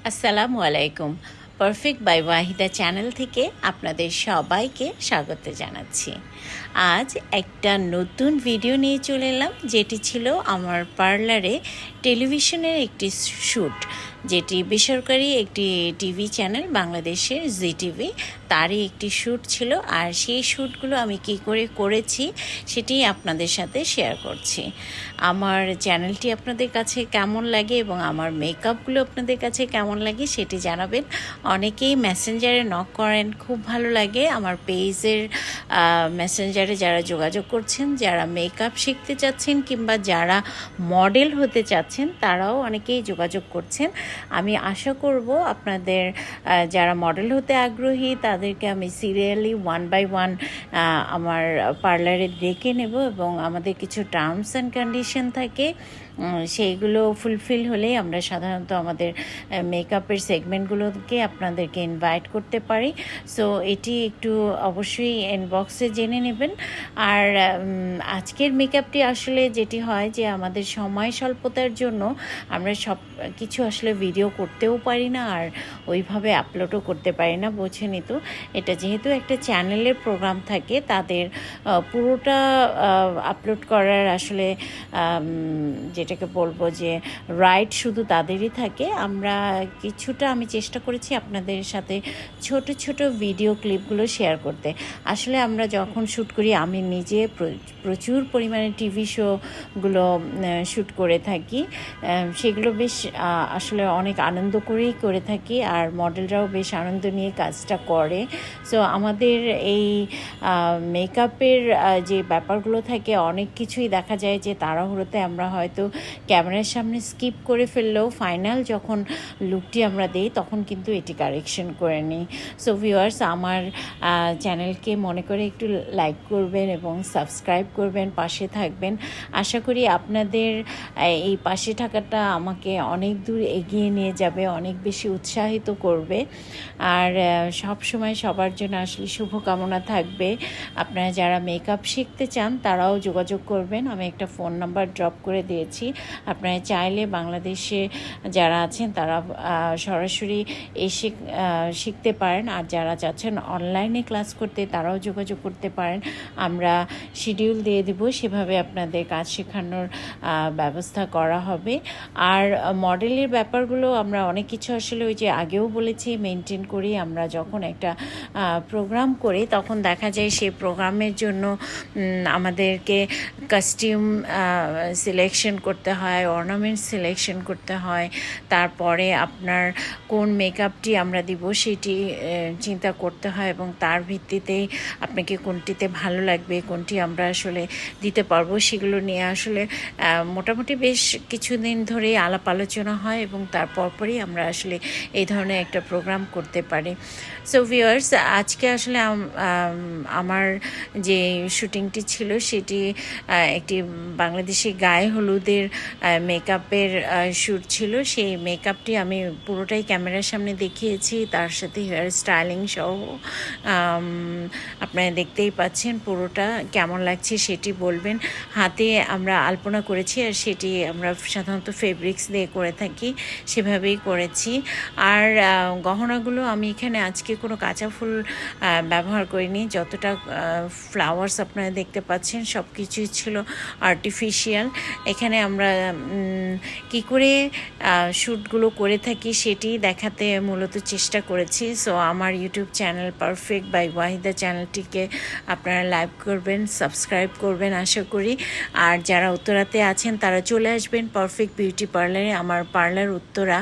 আসসালামু আলাইকুম। Perfect by Waheeda channel থেকে আপনাদের সবাইকে স্বাগত জানাচ্ছি। আজ একটা নতুন ভিডিও নিয়ে চলে এলাম, যেটি ছিল আমার পার্লারে টেলিভিশনের একটি শ্যুট, যেটি বেসরকারি একটি টিভি চ্যানেল বাংলাদেশের জি টিভি, তারই একটি শ্যুট ছিল। আর সেই শ্যুটগুলো আমি কি করে করেছি সেটি আপনাদের সাথে শেয়ার করছি। আমার চ্যানেলটি আপনাদের কাছে কেমন লাগে এবং আমার মেকআপগুলো আপনাদের কাছে কেমন লাগে সেটি জানাবেন। অনেকেই মেসেঞ্জারে নক করেন, খুব ভালো লাগে। আমার পেজের মেসেঞ্জারে যারা যোগাযোগ করছেন, যারা মেকআপ শিখতে চাচ্ছেন কিংবা যারা মডেল হতে চাচ্ছেন, তারাও অনেকেই যোগাযোগ করছেন। আমি আশা করব আপনাদের যারা মডেল হতে আগ্রহী তাদেরকে আমি সিরিয়ালি 1 বাই 1 আমার পার্লারে ডেকে নেব, এবং আমাদের কিছু টার্মস অ্যান্ড কন্ডিশন থাকে, সেইগুলো ফুলফিল হলেই আমরা সাধারণত আমাদের মেকআপের সেগমেন্টগুলোকে আপনাদেরকে ইনভাইট করতে পারি। সো এটি একটু অবশ্যই ইনবক্সে জেনে নেবেন। আর আজকের মেকআপটি আসলে যেটি হয় যে আমাদের সময় স্বল্পতার জন্য আমরা সব কিছু আসলে ভিডিও করতেও পারি না, আর ওইভাবে আপলোডও করতে পারি না। বোঝেনি তো, এটা যেহেতু একটা চ্যানেলের প্রোগ্রাম থাকে, তাদের পুরোটা আপলোড করার আসলে যেটাকে বলবো যে রাইট শুধু তাদেরই থাকে। আমি চেষ্টা করেছি আপনাদের সাথে ছোট ছোট ভিডিও ক্লিপগুলো শেয়ার করতে। আসলে আমরা যখন শ্যুট করি, আমি নিজে প্রচুর পরিমাণে টিভি শোগুলো শ্যুট করে থাকি, সেগুলো বেশ আসলে অনেক আনন্দ করেই করে থাকি, আর মডেলরাও বেশ আনন্দ নিয়ে কাজটা করে। সো আমাদের এই মেকআপের যে ব্যাপারগুলো থাকে, অনেক কিছুই দেখা যায় যে তাড়াহুড়োতে আমরা হয়তো ক্যামেরার সামনে স্কিপ করে ফেললেও ফাইনাল যখন লুকটি আমরা দিই তখন কিন্তু এটি কারেকশন করে নিই। সো ভিউয়ার্স, আমার চ্যানেলকে মনে করে একটু লাইক করবেন এবং সাবস্ক্রাইব করবেন, পাশে থাকবেন। আশা করি আপনাদের এই পাশে থাকাটা আমাকে অনেক দূর এগিয়ে নিয়ে যাবে, অনেক বেশি উৎসাহিত করবে। আর সব সময় সবার জন্য আসলে শুভকামনা থাকবে। আপনারা যারা মেকআপ শিখতে চান তারাও যোগাযোগ করবেন। আমি একটা ফোন নাম্বার ড্রপ করে দিয়েছি। আপনারা চাইলে বাংলাদেশে যারা আছেন তারা সরাসরি এসে শিখতে পারেন, আর যারা চাচ্ছেন অনলাইনে ক্লাস করতে তারাও যোগাযোগ করতে পারেন। আমরা শিডিউল দিয়ে দেব, সেভাবে আপনাদের কাজ শেখানোর ব্যবস্থা করা হবে। আর মডেলের ব্যাপারগুলো আমরা অনেক কিছু আসলে ওই যে আগেও বলেছি মেনটেন করি। আমরা যখন একটা প্রোগ্রাম করি তখন দেখা যায় সেই প্রোগ্রামের জন্য আমাদেরকে কস্টিউম সিলেকশন করতে হয়, অর্নামেন্ট সিলেকশন করতে হয়, তারপরে আপনার কোন মেকআপটি আমরা দিব সেটি চিন্তা করতে হয়, এবং তার ভিত্তিতেই আপনাকে কোনটিতে ভালো লাগবে, কোনটি আমরা আসলে দিতে পারবো, সেগুলো নিয়ে আসলে মোটামুটি বেশ কিছুদিন ধরেই আলাপ আলোচনা হয়, এবং তারপরই আমরা আসলে এই ধরনের একটা প্রোগ্রাম করতে পারি। সো ভিউয়ার্স, আজকে আসলে আমার যে শুটিংটি ছিল সেটি একটি বাংলাদেশি গায়ে হলুদের মেকআপের শ্যুট ছিল। সেই মেকআপটি আমি পুরোটাই ক্যামেরার সামনে দেখিয়েছি, তার সাথে হেয়ার স্টাইলিং সহ। আপনারা দেখতেই পাচ্ছেন পুরোটা কেমন লাগছে সেটি বলবেন। হাতে আমরা আলপনা করেছি, আর সেটি আমরা সাধারণত ফেব্রিক্স দিয়ে করে থাকি, সেভাবেই করেছি। আর গহনাগুলো আমি এখানে আজকে কোনো কাঁচা ফুল ব্যবহার করিনি। যতটা ফ্লাওয়ার্স আপনারা দেখতে পাচ্ছেন সব কিছুই ছিল আর্টিফিশিয়াল। এখানে আমরা কি করে শ্যুটগুলো করে থাকি সেটি দেখাতে মূলত চেষ্টা করেছি। সো আমার YouTube channel perfect by Wahida চ্যানেলটিকে আপনারা লাইক করবেন, সাবস্ক্রাইব করবেন আশা করি। আর যারা উত্তরাতে আছেন তারা চলে আসবেন পারফেক্ট বিউটি পার্লারে। আমার পার্লার উত্তরা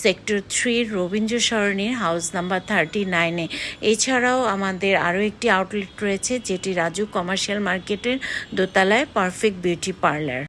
সেক্টর 3 রবীন্দ্র সরণির হাউস নাম্বার 39-এ। এছাড়াও আমাদের আরও একটি আউটলেট রয়েছে, যেটি রাজু কমার্শিয়াল মার্কেটের দোতলায়, পারফেক্ট বিউটি পার্লার।